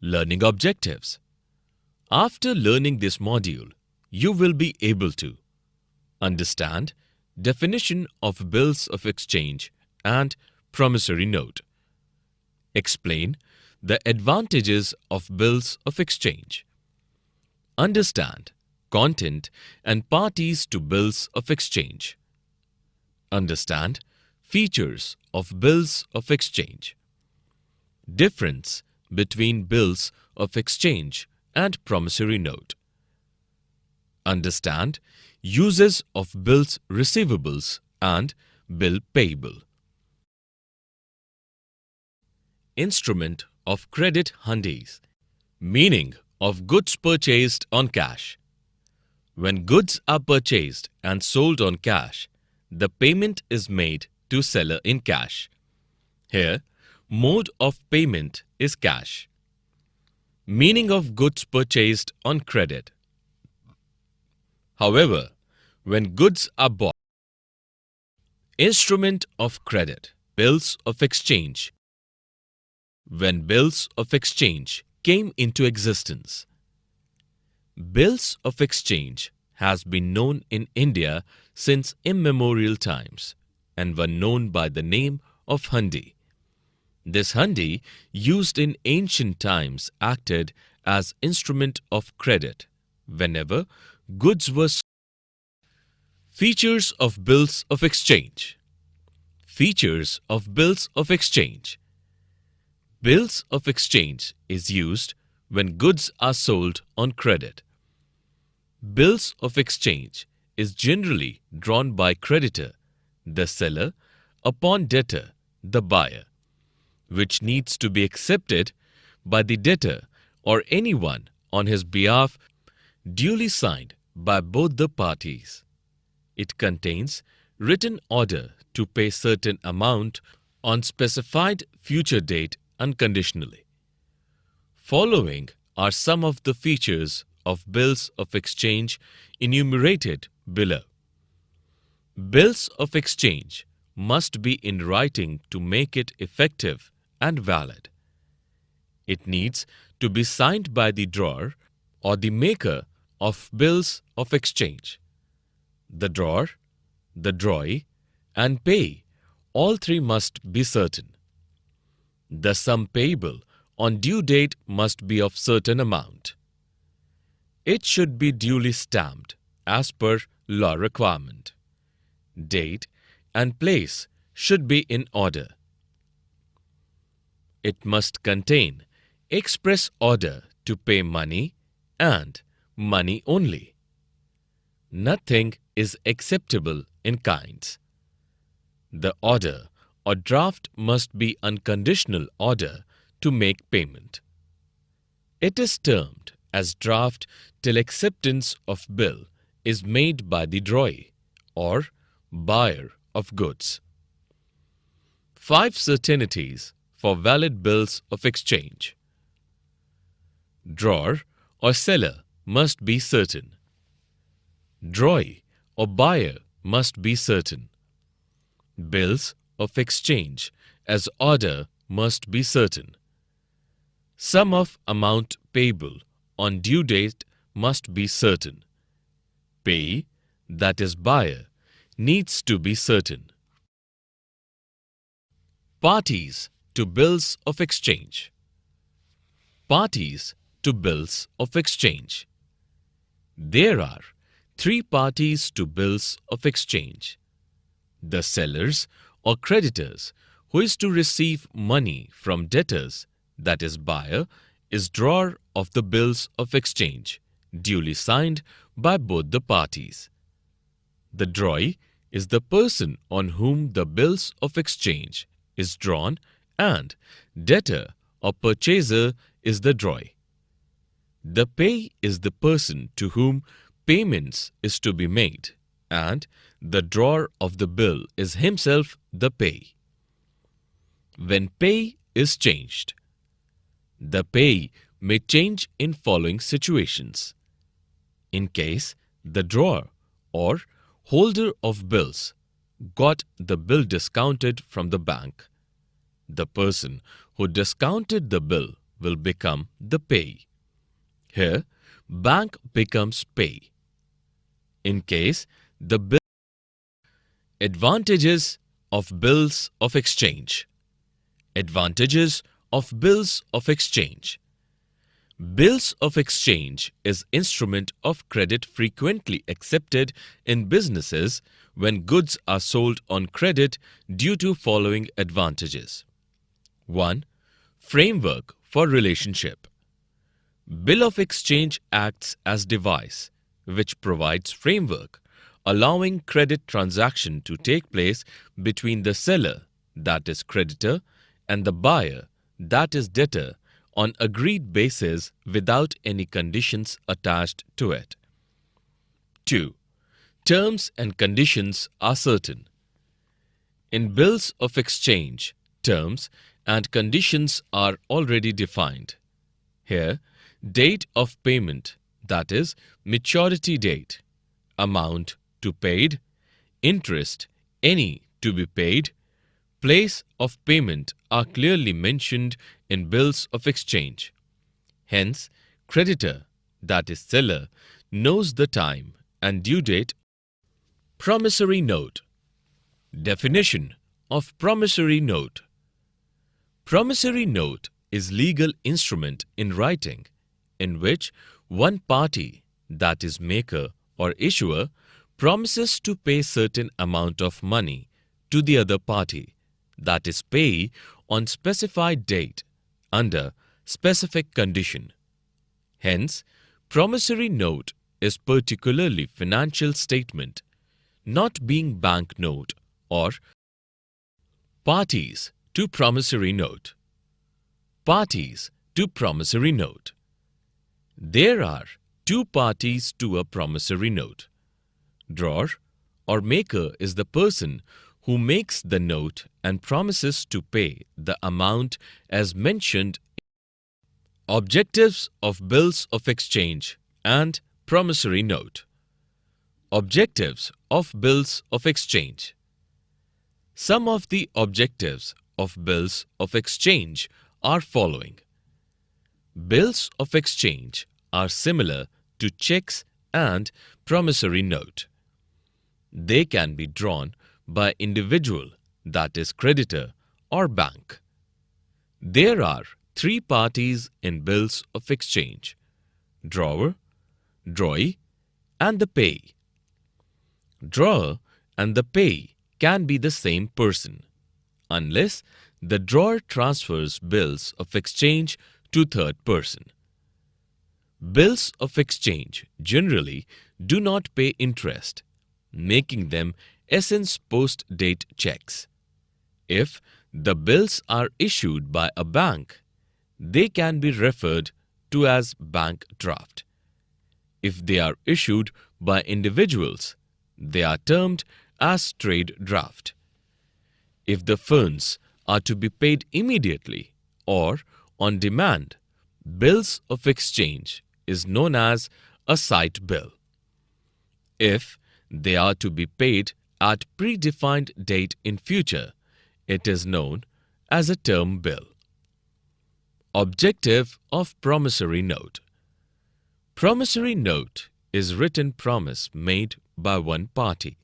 Learning objectives. After learning this module, you will be able to understand definition of bills of exchange and promissory note. Explain the advantages of bills of exchange. Understand content and parties to bills of exchange. Understand features of bills of exchange. Difference between bills of exchange and promissory note. Understand uses of bills receivables and bill payable. Instrument of credit Hundis. Meaning of goods purchased on cash. When goods are purchased and sold on cash, the payment is made to seller in cash. Here, mode of payment is cash. Meaning of goods purchased on credit. However, when goods are bought, instrument of credit, bills of exchange. When bills of exchange came into existence. Bills of exchange has been known in India since immemorial times and were known by the name of Hundi. This Hundi, used in ancient times, acted as instrument of credit whenever goods were sold. Features of bills of exchange. Features of bills of exchange. Bills of exchange is used when goods are sold on credit. Bills of exchange is generally drawn by creditor, the seller, upon debtor, the buyer, which needs to be accepted by the debtor or anyone on his behalf, duly signed by both the parties. It contains written order to pay certain amount on specified future date unconditionally. Following are some of the features of bills of exchange enumerated below. Bills of exchange must be in writing to make it effective and valid. It needs to be signed by the drawer or the maker of bills of exchange. The drawer, the drawee, and payee, all three must be certain. The sum payable on due date must be of certain amount. It should be duly stamped as per law requirement. Date and place should be in order. It must contain express order to pay money and money only. Nothing is acceptable in kinds. The order or draft must be unconditional order to make payment. It is termed as draft till acceptance of bill is made by the drawee or buyer of goods. 5 certainties for valid bills of exchange. Drawer or seller must be certain. Drawee or buyer must be certain. Bills of exchange as order must be certain. Sum of amount payable on due date must be certain. Payee, that is buyer, needs to be certain. Parties to bills of exchange. Parties to bills of exchange. There are 3 parties to bills of exchange. The sellers or creditors who is to receive money from debtors, that is buyer, is drawer of the bills of exchange, duly signed by both the parties. The drawee is the person on whom the bills of exchange is drawn, and debtor or purchaser is the drawee. The payee is the person to whom payments is to be made, and the drawer of the bill is himself the payee. When payee is changed, the payee may change in following situations. In case the drawer or holder of bills got the bill discounted from the bank, the person who discounted the bill will become the pay. Here, bank becomes pay. In case the bill. Advantages of bills of exchange. Advantages of bills of exchange. Bills of exchange is instrument of credit frequently accepted in businesses when goods are sold on credit due to following advantages. 1. Framework for relationship. Bill of exchange acts as device which provides framework allowing credit transaction to take place between the seller, that is creditor, and the buyer, that is debtor, on agreed basis without any conditions attached to it. 2. Terms and conditions are certain. In bills of exchange, terms and conditions are already defined. Here, date of payment, that is, maturity date, amount to paid, interest, any to be paid, place of payment are clearly mentioned in bills of exchange. Hence, creditor, that is seller, knows the time and due date. Promissory note. Definition of promissory note. Promissory note is legal instrument in writing in which one party, that is maker or issuer, promises to pay certain amount of money to the other party, that is payee, on specified date under specific condition. Hence, promissory note is particularly financial statement, not being bank note or parties to promissory note. Parties to promissory note. There are two parties to a promissory note. Drawer or maker is the person who makes the note and promises to pay the amount as mentioned. Objectives of bills of exchange and promissory note. Objectives of bills of exchange. Some of the objectives of bills of exchange are following. Bills of exchange are similar to checks and promissory note. They can be drawn by individual, that is creditor, or bank. There are three parties in bills of exchange: drawer, drawee, and the payee. Drawer and the payee can be the same person, unless the drawer transfers bills of exchange to third person. Bills of exchange generally do not pay interest, making them essence post-date checks. If the bills are issued by a bank, they can be referred to as bank draft. If they are issued by individuals, they are termed as trade draft. If the funds are to be paid immediately or on demand, bills of exchange is known as a sight bill. If they are to be paid at predefined date in future, it is known as a term bill. Objective of promissory note. Promissory note is written promise made by one party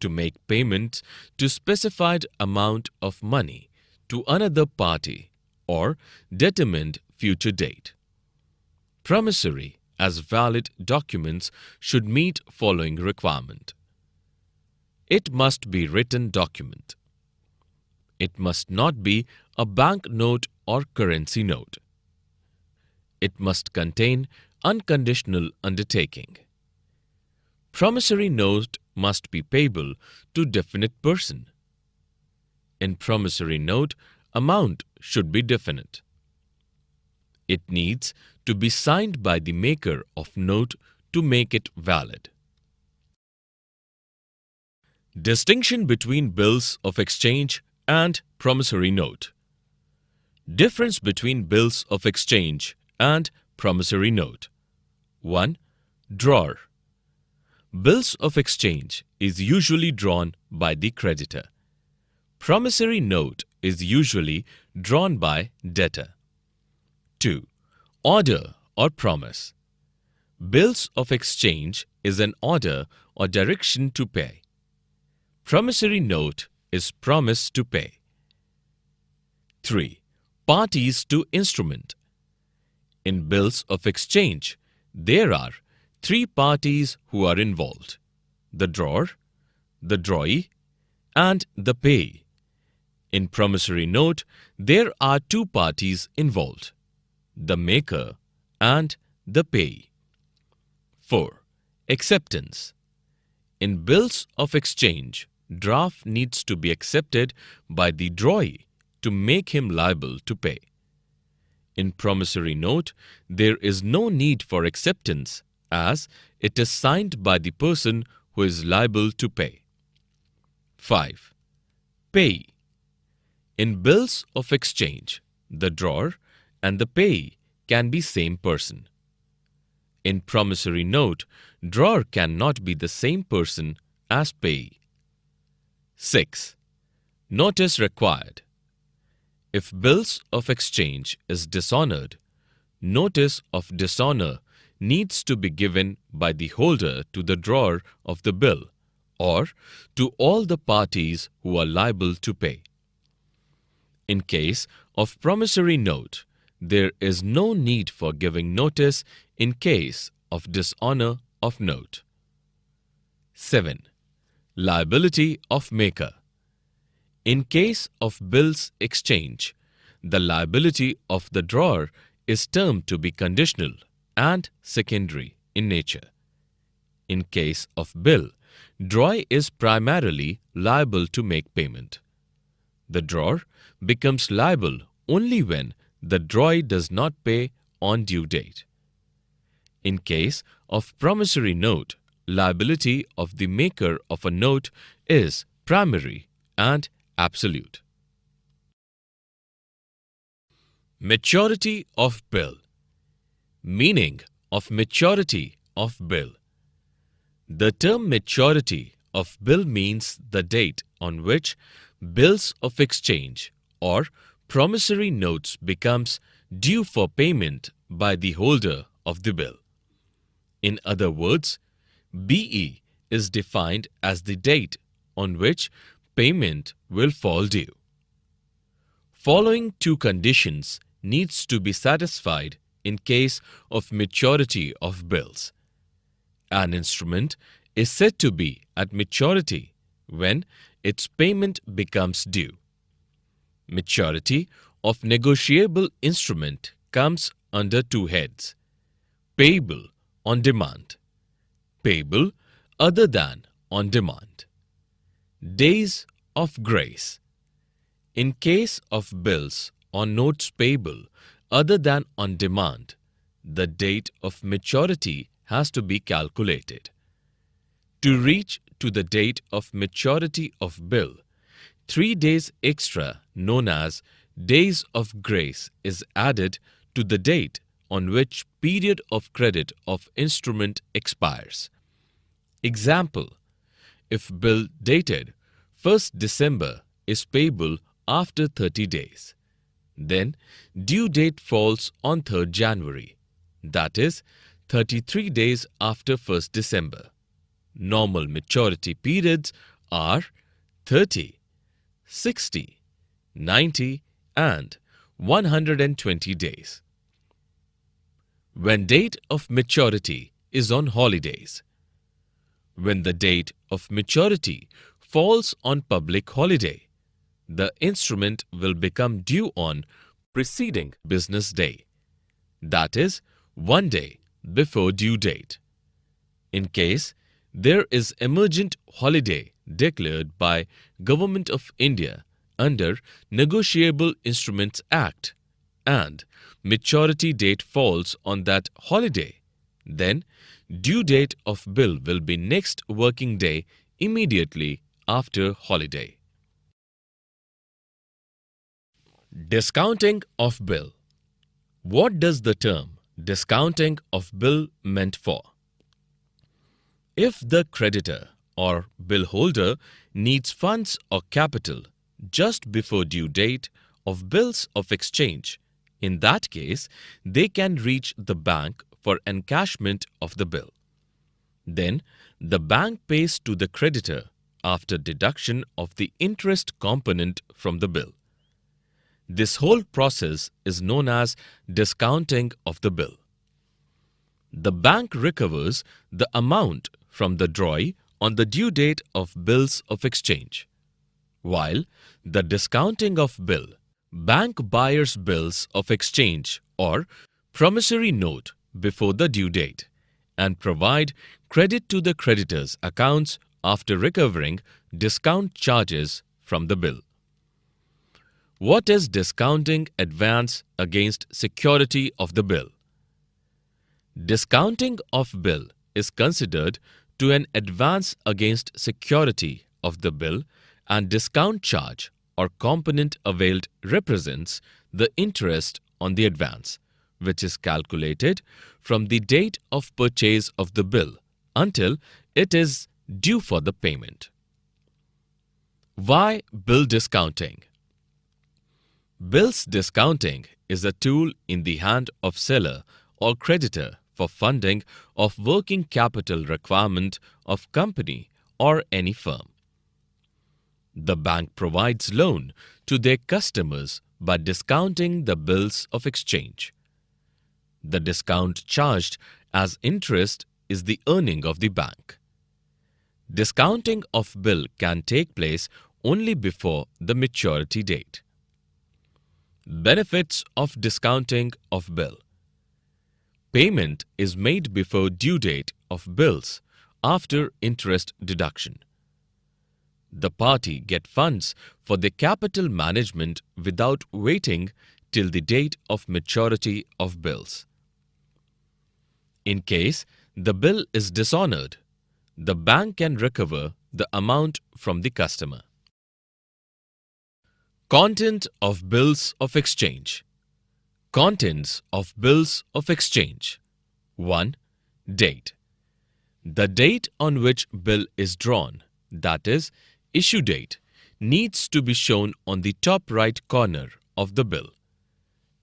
to make payment to specified amount of money to another party or determined future date. Promissory as valid documents should meet following requirement. It must be written document. It must not be a bank note or currency note. It must contain unconditional undertaking. Promissory note must be payable to definite person. In promissory note, amount should be definite. It needs to be signed by the maker of note to make it valid. Distinction between bills of exchange and promissory note. Difference between bills of exchange and promissory note. 1. Drawer. Bills of exchange is usually drawn by the creditor. Promissory note is usually drawn by debtor. 2. Order or promise. Bills of exchange is an order or direction to pay. Promissory note is promise to pay. 3. Parties to instrument. In bills of exchange, there are 3 parties who are involved: the drawer, the drawee, and the payee. In promissory note, there are 2 parties involved: the maker and the payee. 4. Acceptance. In bills of exchange, draft needs to be accepted by the drawee to make him liable to pay. In promissory note, there is no need for acceptance as it is signed by the person who is liable to pay. 5. Payee. In bills of exchange, the drawer and the payee can be same person. In promissory note, drawer cannot be the same person as payee. 6. Notice required. If bills of exchange is dishonored, notice of dishonor needs to be given by the holder to the drawer of the bill or to all the parties who are liable to pay. In case of promissory note, there is no need for giving notice in case of dishonor of note. 7. Liability of maker. In case of bills exchange, the liability of the drawer is termed to be conditional and secondary in nature. In case of bill, drawee is primarily liable to make payment. The drawer becomes liable only when the drawee does not pay on due date. In case of promissory note, liability of the maker of a note is primary and absolute. Maturity of bill. Meaning of maturity of bill. The term maturity of bill means the date on which bills of exchange or promissory notes becomes due for payment by the holder of the bill. In other words, BE is defined as the date on which payment will fall due. Following 2 conditions needs to be satisfied in case of maturity of bills. An instrument is said to be at maturity when its payment becomes due. Maturity of negotiable instrument comes under 2 heads: payable on demand, payable other than on demand. Days of grace. In case of bills or notes payable other than on demand, the date of maturity has to be calculated. To reach to the date of maturity of bill, 3 days extra, known as days of grace, is added to the date on which period of credit of instrument expires. Example: if bill dated 1st December is payable after 30 days, then due date falls on 3rd January, that is 33 days after 1st December. Normal maturity periods are 30, 60, 90 and 120 days. When date of maturity is on holidays. When the date of maturity falls on public holiday, the instrument will become due on preceding business day, that is, 1 day before due date. In case there is emergent holiday declared by Government of India under Negotiable Instruments Act and maturity date falls on that holiday, then due date of bill will be next working day immediately after holiday. Discounting of bill. What does the term discounting of bill meant for? If the creditor or bill holder needs funds or capital just before due date of bills of exchange In that case, they can reach the bank for encashment of the bill. Then, the bank pays to the creditor after deduction of the interest component from the bill. This whole process is known as discounting of the bill. The bank recovers the amount from the drawee on the due date of bills of exchange, while the discounting of bill, bank buyers bills of exchange or promissory note before the due date, and provide credit to the creditor's accounts after recovering discount charges from the bill. What is discounting advance against security of the bill? Discounting of bill is considered to an advance against security of the bill, and discount charge or component availed represents the interest on the advance, which is calculated from the date of purchase of the bill until it is due for the payment. Why bill discounting? Bills discounting is a tool in the hand of seller or creditor for funding of working capital requirement of company or any firm. The bank provides loan to their customers by discounting the bills of exchange. The discount charged as interest is the earning of the bank. Discounting of bill can take place only before the maturity date. Benefits of discounting of bill. Payment is made before due date of bills after interest deduction. The party get funds for their capital management without waiting till the date of maturity of bills. In case the bill is dishonored, the bank can recover the amount from the customer. Content of bills of exchange. Contents of bills of exchange. 1. Date. The date on which bill is drawn, that is, issue date, needs to be shown on the top right corner of the bill.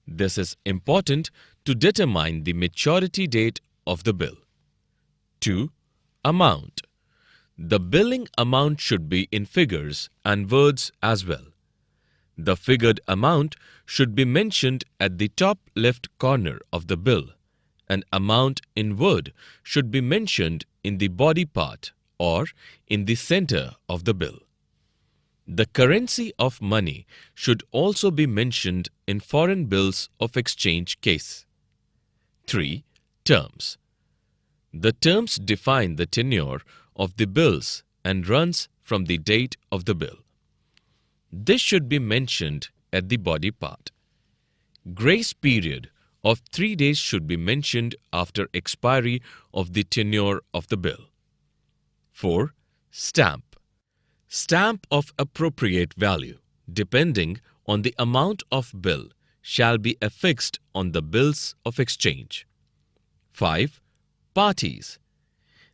This is important to determine the maturity date of the bill. 2. Amount. The billing amount should be in figures and words as well. The figured amount should be mentioned at the top left corner of the bill, and amount in word should be mentioned in the body part or in the center of the bill. The currency of money should also be mentioned in foreign bills of exchange case. 3. Terms. The terms define the tenure of the bills and runs from the date of the bill. This should be mentioned at the body part. Grace period of 3 days should be mentioned after expiry of the tenure of the bill. 4. Stamp. Stamp of appropriate value, depending on the amount of bill, shall be affixed on the bills of exchange. 5. Parties.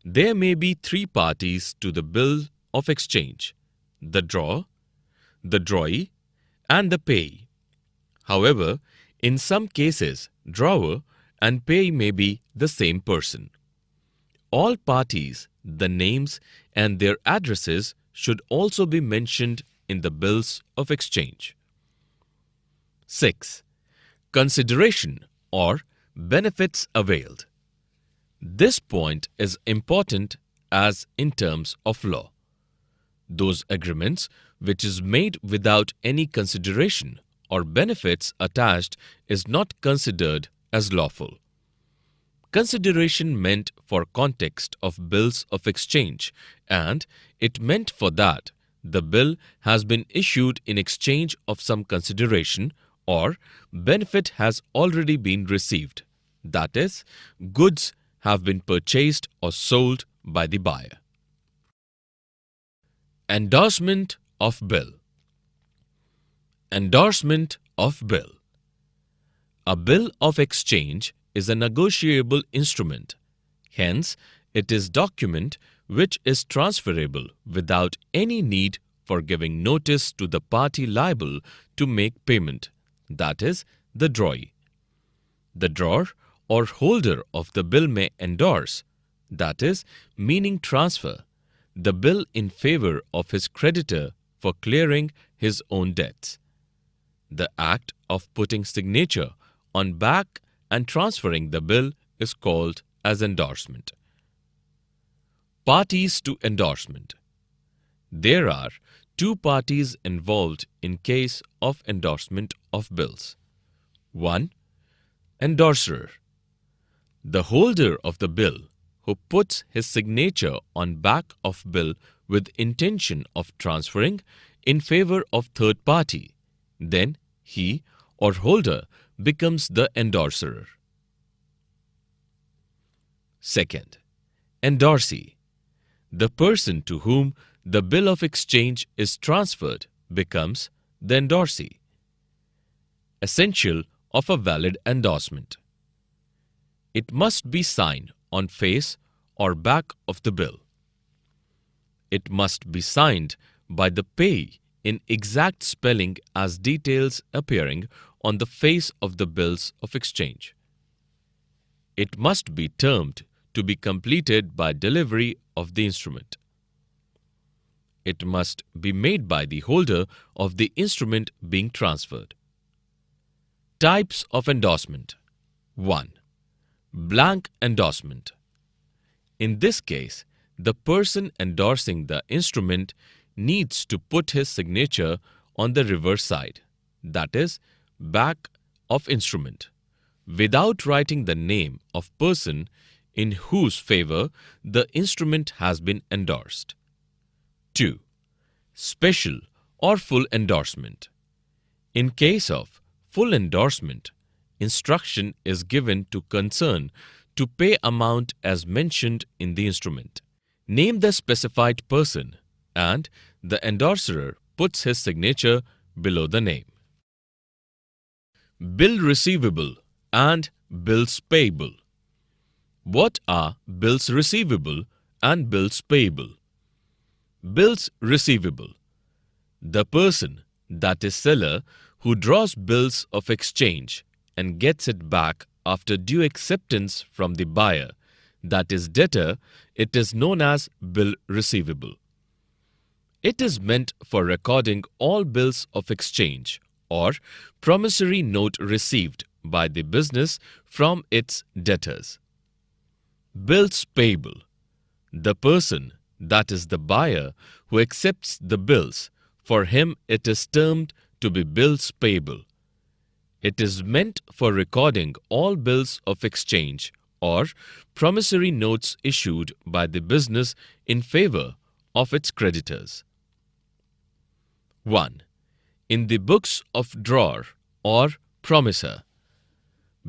There may be 3 parties to the bill of exchange: the drawer, the drawee, and the payee. However, in some cases, drawer and payee may be the same person. All parties, the names and their addresses should also be mentioned in the bills of exchange. 6. Consideration or benefits availed. This point is important as in terms of law. Those agreements which is made without any consideration or benefits attached is not considered as lawful. Consideration meant for context of bills of exchange, and it meant for that the bill has been issued in exchange of some consideration or benefit has already been received, that is, goods have been purchased or sold by the buyer. Endorsement of bill. Endorsement of bill. A bill of exchange is a negotiable instrument. Hence, it is document which is transferable without any need for giving notice to the party liable to make payment, that is, the drawee. The drawer or holder of the bill may endorse, that is, meaning transfer, the bill in favor of his creditor for clearing his own debts. The act of putting signature on back and transferring the bill is called as endorsement. Parties to endorsement. There are two parties involved in case of endorsement of bills. 1. Endorser. The holder of the bill who puts his signature on back of bill with intention of transferring in favor of third party. Then he or holder becomes the endorser. 2. Endorsee. The person to whom the bill of exchange is transferred becomes the endorsee. Essential of a valid endorsement. It must be signed on face or back of the bill. It must be signed by the payee in exact spelling as details appearing on the face of the bills of exchange. It must be termed to be completed by delivery of the instrument. It must be made by the holder of the instrument being transferred. Types of endorsement. 1. Blank endorsement. In this case, the person endorsing the instrument needs to put his signature on the reverse side, that is, back of instrument, without writing the name of person in whose favor the instrument has been endorsed. 2. Special or full endorsement. In case of full endorsement, instruction is given to concern to pay amount as mentioned in the instrument. Name the specified person and the endorser puts his signature below the name. Bill receivable and bills payable. What are bills receivable and bills payable? Bills receivable. The person, that is seller, who draws bills of exchange and gets it back after due acceptance from the buyer, that is debtor, it is known as bill receivable. It is meant for recording all bills of exchange or promissory note received by the business from its debtors. Bills payable. The person, that is the buyer, who accepts the bills, for him it is termed to be bills payable. It is meant for recording all bills of exchange or promissory notes issued by the business in favor of its creditors. 1. In the books of drawer or promisor.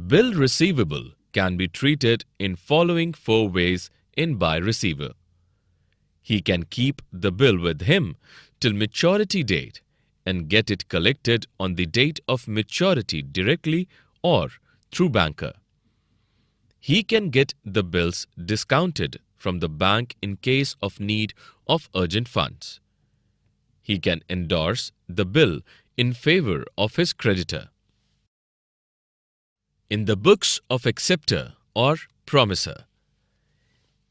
Bill receivable can be treated in following 4 ways in by receiver. He can keep the bill with him till maturity date and get it collected on the date of maturity directly or through banker. He can get the bills discounted from the bank in case of need of urgent funds. He can endorse the bill in favor of his creditor. In the books of acceptor or promisor.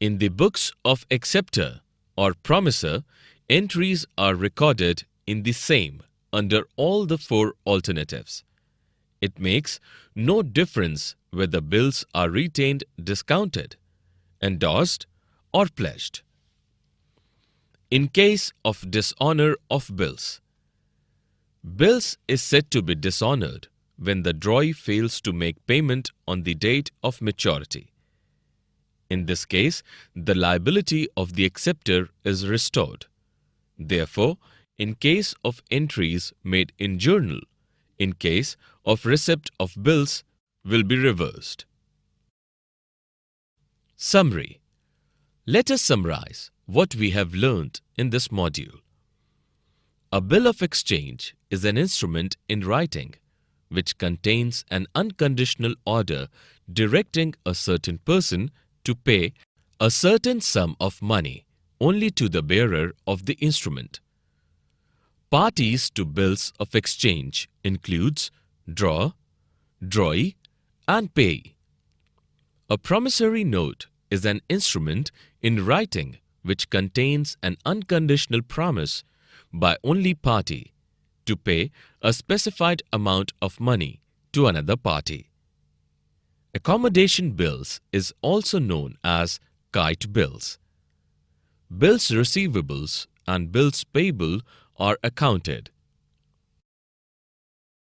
In the books of acceptor or promisor, entries are recorded in the same under all the 4 alternatives. It makes no difference whether bills are retained discounted, endorsed, or pledged. In case of dishonor of bills. Bills is said to be dishonored when the drawee fails to make payment on the date of maturity. In this case, the liability of the acceptor is restored. Therefore, in case of entries made in journal, in case of receipt of bills, will be reversed. Summary. Let us summarize what we have learned in this module. A bill of exchange is an instrument in writing which contains an unconditional order directing a certain person to pay a certain sum of money only to the bearer of the instrument. Parties to bills of exchange includes drawer, droy, and pay. A promissory note is an instrument in writing which contains an unconditional promise by only party to pay a specified amount of money to another party. Accommodation bills is also known as kite bills. Bills receivables and bills payable are accounted